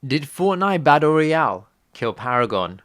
Did Fortnite Battle Royale kill Paragon?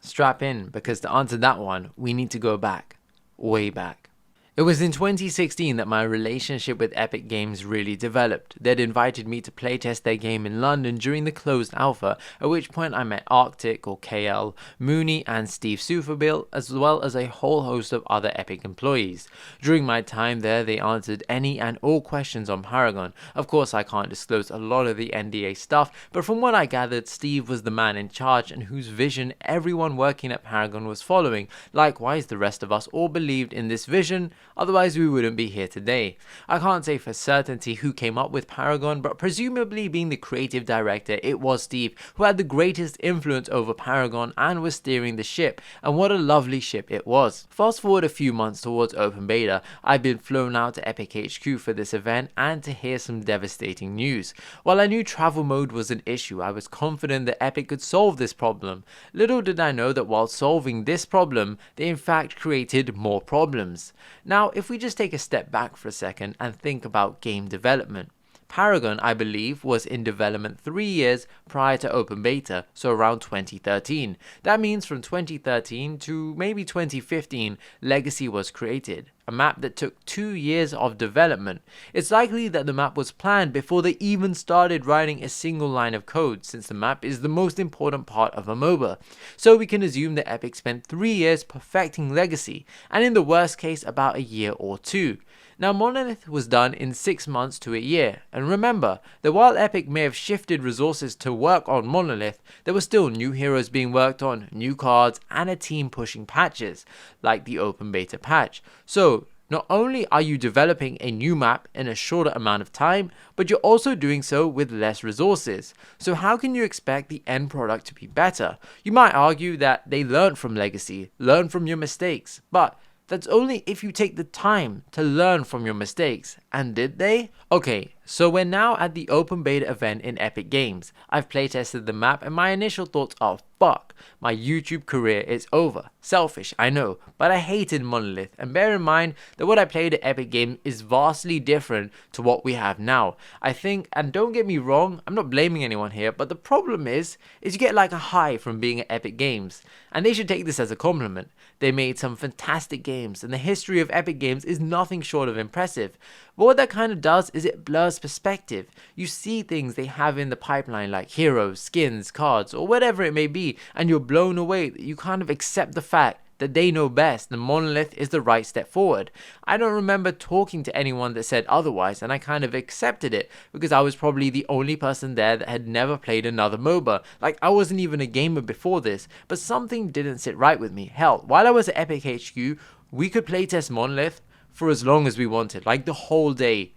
Strap in, because to answer that one, we need to go back. Way back. It was in 2016 that my relationship with Epic Games really developed. They'd invited me to playtest their game in London during the closed alpha, at which point I met Arctic or KL, Mooney and Steve Superbill, as well as a whole host of other Epic employees. During my time there, they answered any and all questions on Paragon. Of course, I can't disclose a lot of the NDA stuff, but from what I gathered, Steve was the man in charge and whose vision everyone working at Paragon was following. Likewise, the rest of us all believed in this vision. Otherwise, we wouldn't be here today. I can't say for certainty who came up with Paragon, but presumably being the creative director, it was Steve who had the greatest influence over Paragon and was steering the ship, and what a lovely ship it was. Fast forward a few months towards open beta, I'd been flown out to Epic HQ for this event and to hear some devastating news. While I knew travel mode was an issue, I was confident that Epic could solve this problem. Little did I know that while solving this problem, they in fact created more problems. Now, if we just take a step back for a second and think about game development. Paragon, I believe, was in development 3 years prior to open beta, so around 2013. That means from 2013 to maybe 2015, Legacy was created, a map that took 2 years of development. It's likely that the map was planned before they even started writing a single line of code, since the map is the most important part of a MOBA. So we can assume that Epic spent 3 years perfecting Legacy, and in the worst case about a year or two. Now, Monolith was done in 6 months to a year, and remember that while Epic may have shifted resources to work on Monolith, there were still new heroes being worked on, new cards, and a team pushing patches, like the open beta patch. So, not only are you developing a new map in a shorter amount of time, but you're also doing so with less resources. So how can you expect the end product to be better? You might argue that they learned from Legacy, learn from your mistakes, but that's only if you take the time to learn from your mistakes. And did they? Okay, so we're now at the open beta event in Epic Games. I've playtested the map and my initial thoughts are fuck, my YouTube career is over. Selfish, I know, but I hated Monolith, and bear in mind that what I played at Epic Games is vastly different to what we have now. I think, and don't get me wrong, I'm not blaming anyone here, but the problem is you get like a high from being at Epic Games, and they should take this as a compliment. They made some fantastic games, and the history of Epic Games is nothing short of impressive. But what that kind of does is it blurs perspective. You see things they have in the pipeline like heroes, skins, cards, or whatever it may be, and you're blown away that you kind of accept the fact that they know best and Monolith is the right step forward. I don't remember talking to anyone that said otherwise, and I kind of accepted it because I was probably the only person there that had never played another MOBA. Like, I wasn't even a gamer before this, but something didn't sit right with me. Hell, while I was at Epic HQ, we could playtest Monolith for as long as we wanted, like the whole day.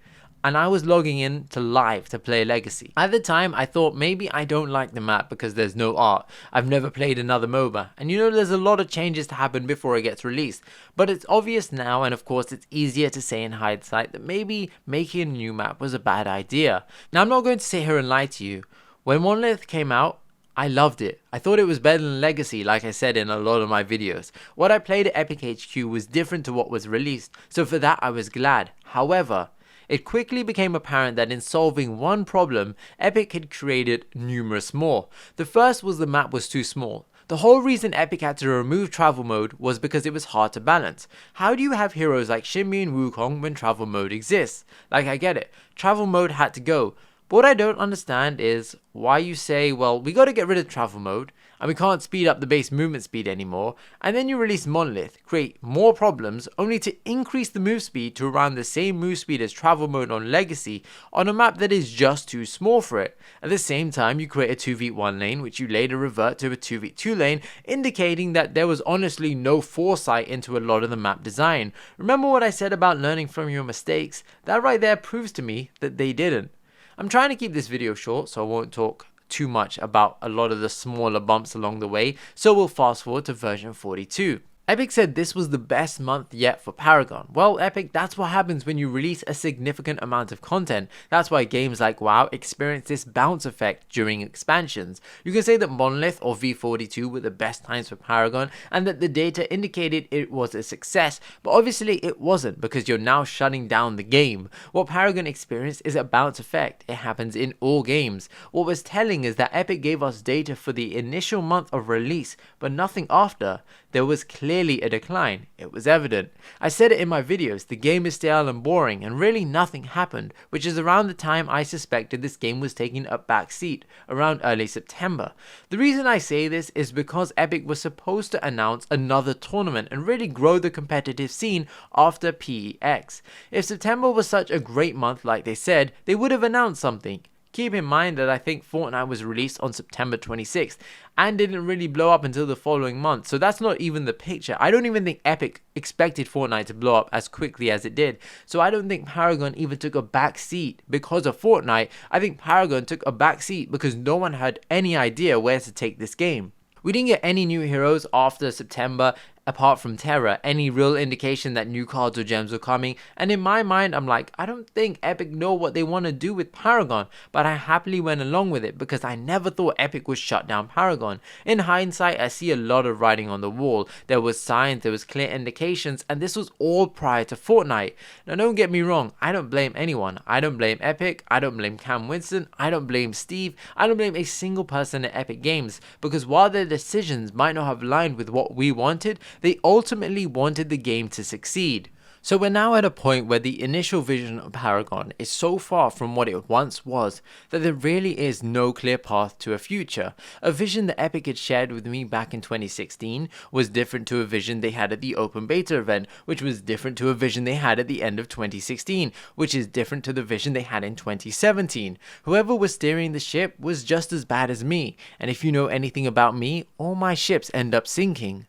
And I was logging in to live to play Legacy. At the time, I thought maybe I don't like the map because there's no art. I've never played another MOBA, and you know there's a lot of changes to happen before it gets released. But it's obvious now, and of course it's easier to say in hindsight, that maybe making a new map was a bad idea. Now, I'm not going to sit here and lie to you. When Monolith came out, I loved it. I thought it was better than Legacy, like I said in a lot of my videos. What I played at Epic HQ was different to what was released, so for that I was glad. However, it quickly became apparent that in solving one problem, Epic had created numerous more. The first was the map was too small. The whole reason Epic had to remove travel mode was because it was hard to balance. How do you have heroes like Shinmi and Wukong when travel mode exists? Like, I get it, travel mode had to go. But what I don't understand is why you say, well, we gotta get rid of travel mode, and we can't speed up the base movement speed anymore, and then you release Monolith, create more problems, only to increase the move speed to around the same move speed as travel mode on Legacy, on a map that is just too small for it. At the same time, you create a 2v1 lane, which you later revert to a 2v2 lane, indicating that there was honestly no foresight into a lot of the map design. Remember what I said about learning from your mistakes? That right there proves to me that they didn't. I'm trying to keep this video short, so I won't talk too much about a lot of the smaller bumps along the way, so we'll fast forward to version 42. Epic said this was the best month yet for Paragon. Well, Epic, that's what happens when you release a significant amount of content. That's why games like WoW experience this bounce effect during expansions. You can say that Monolith or V42 were the best times for Paragon and that the data indicated it was a success, but obviously it wasn't because you're now shutting down the game. What Paragon experienced is a bounce effect. It happens in all games. What was telling is that Epic gave us data for the initial month of release, but nothing after. There was clearly a decline. It was evident. I said it in my videos, the game is stale and boring, and really nothing happened, which is around the time I suspected this game was taking a back seat, around early September. The reason I say this is because Epic was supposed to announce another tournament and really grow the competitive scene after PEX. If September was such a great month like they said, they would have announced something. Keep in mind that I think Fortnite was released on September 26th and didn't really blow up until the following month, so that's not even the picture. I don't even think Epic expected Fortnite to blow up as quickly as it did, so I don't think Paragon even took a back seat because of Fortnite. I think Paragon took a back seat because no one had any idea where to take this game. We didn't get any new heroes after September apart from Terra, any real indication that new cards or gems were coming, and in my mind I'm like, I don't think Epic know what they want to do with Paragon, but I happily went along with it because I never thought Epic would shut down Paragon. In hindsight, I see a lot of writing on the wall. There was signs, there was clear indications, and this was all prior to Fortnite. Now don't get me wrong, I don't blame anyone. I don't blame Epic, I don't blame Cam Winston, I don't blame Steve, I don't blame a single person at Epic Games, because while their decisions might not have aligned with what we wanted, they ultimately wanted the game to succeed. So we're now at a point where the initial vision of Paragon is so far from what it once was that there really is no clear path to a future. A vision that Epic had shared with me back in 2016 was different to a vision they had at the open beta event, which was different to a vision they had at the end of 2016, which is different to the vision they had in 2017. Whoever was steering the ship was just as bad as me, and if you know anything about me, all my ships end up sinking.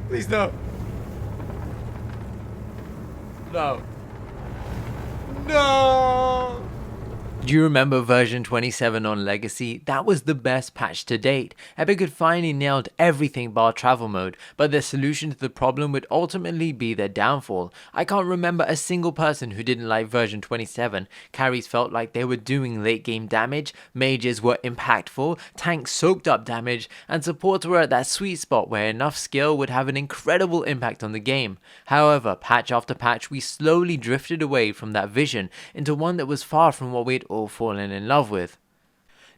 Please no. No. No! Do you remember version 27 on Legacy? That was the best patch to date. Epic had finally nailed everything bar travel mode, but their solution to the problem would ultimately be their downfall. I can't remember a single person who didn't like version 27. Carries felt like they were doing late game damage, mages were impactful, tanks soaked up damage, and supports were at that sweet spot where enough skill would have an incredible impact on the game. However, patch after patch we slowly drifted away from that vision into one that was far from what we'd all fallen in love with.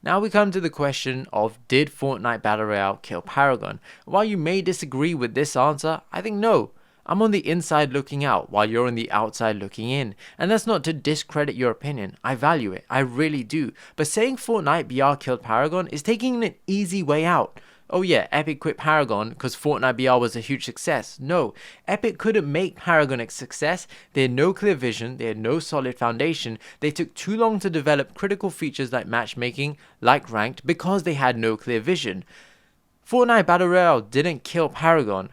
Now we come to the question of, did Fortnite Battle Royale kill Paragon? While you may disagree with this answer, I think no. I'm on the inside looking out while you're on the outside looking in, and that's not to discredit your opinion. I value it, I really do, but saying Fortnite BR killed Paragon is taking an easy way out. Oh yeah, Epic quit Paragon because Fortnite BR was a huge success. No, Epic couldn't make Paragon a success. They had no clear vision, they had no solid foundation, they took too long to develop critical features like matchmaking, like ranked, because they had no clear vision. Fortnite Battle Royale didn't kill Paragon.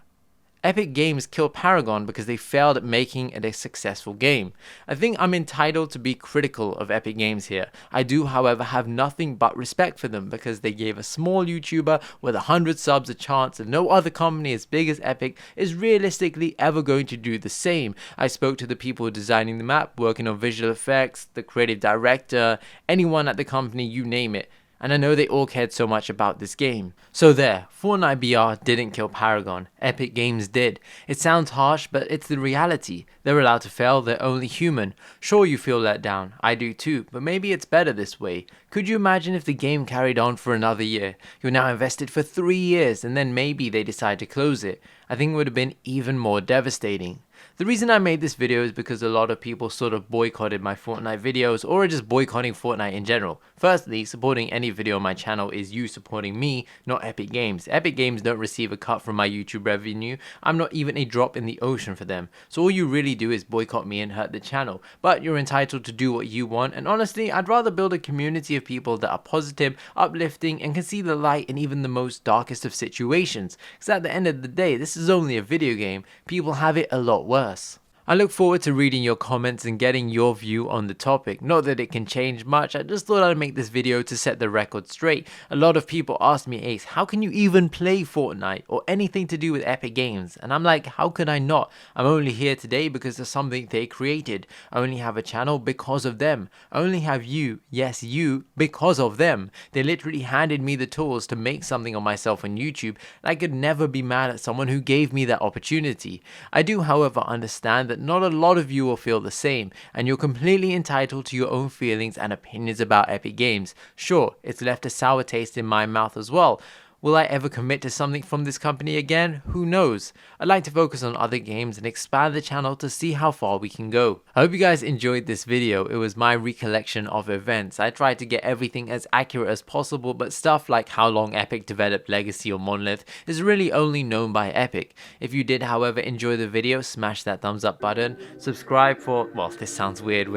Epic Games killed Paragon because they failed at making it a successful game. I think I'm entitled to be critical of Epic Games here. I do, however, have nothing but respect for them because they gave a small YouTuber with 100 subs a chance, and no other company as big as Epic is realistically ever going to do the same. I spoke to the people designing the map, working on visual effects, the creative director, anyone at the company, you name it. And I know they all cared so much about this game. So there, Fortnite BR didn't kill Paragon, Epic Games did. It sounds harsh, but it's the reality. They're allowed to fail, they're only human. Sure, you feel let down, I do too, but maybe it's better this way. Could you imagine if the game carried on for another year? You're now invested for 3 years and then maybe they decide to close it. I think it would have been even more devastating. The reason I made this video is because a lot of people sort of boycotted my Fortnite videos or are just boycotting Fortnite in general. Firstly, supporting any video on my channel is you supporting me, not Epic Games. Epic Games don't receive a cut from my YouTube revenue. I'm not even a drop in the ocean for them. So all you really do is boycott me and hurt the channel. But you're entitled to do what you want, and honestly, I'd rather build a community of people that are positive, uplifting, and can see the light in even the most darkest of situations. Because at the end of the day, this is only a video game. People have it a lot worse. I look forward to reading your comments and getting your view on the topic. Not that it can change much, I just thought I'd make this video to set the record straight. A lot of people ask me, Ace, how can you even play Fortnite or anything to do with Epic Games? And I'm like, how could I not? I'm only here today because of something they created. I only have a channel because of them. I only have you, yes you, because of them. They literally handed me the tools to make something of myself on YouTube, and I could never be mad at someone who gave me that opportunity. I do, however, understand that not a lot of you will feel the same, and you're completely entitled to your own feelings and opinions about Epic Games. Sure, it's left a sour taste in my mouth as well. Will I ever commit to something from this company again? Who knows? I'd like to focus on other games and expand the channel to see how far we can go. I hope you guys enjoyed this video. It was my recollection of events. I tried to get everything as accurate as possible, but stuff like how long Epic developed Legacy or Monolith is really only known by Epic. If you did, however, enjoy the video, smash that thumbs up button. Subscribe for, well, this sounds weird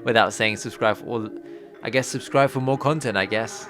without saying subscribe for all, I guess subscribe for more content, I guess.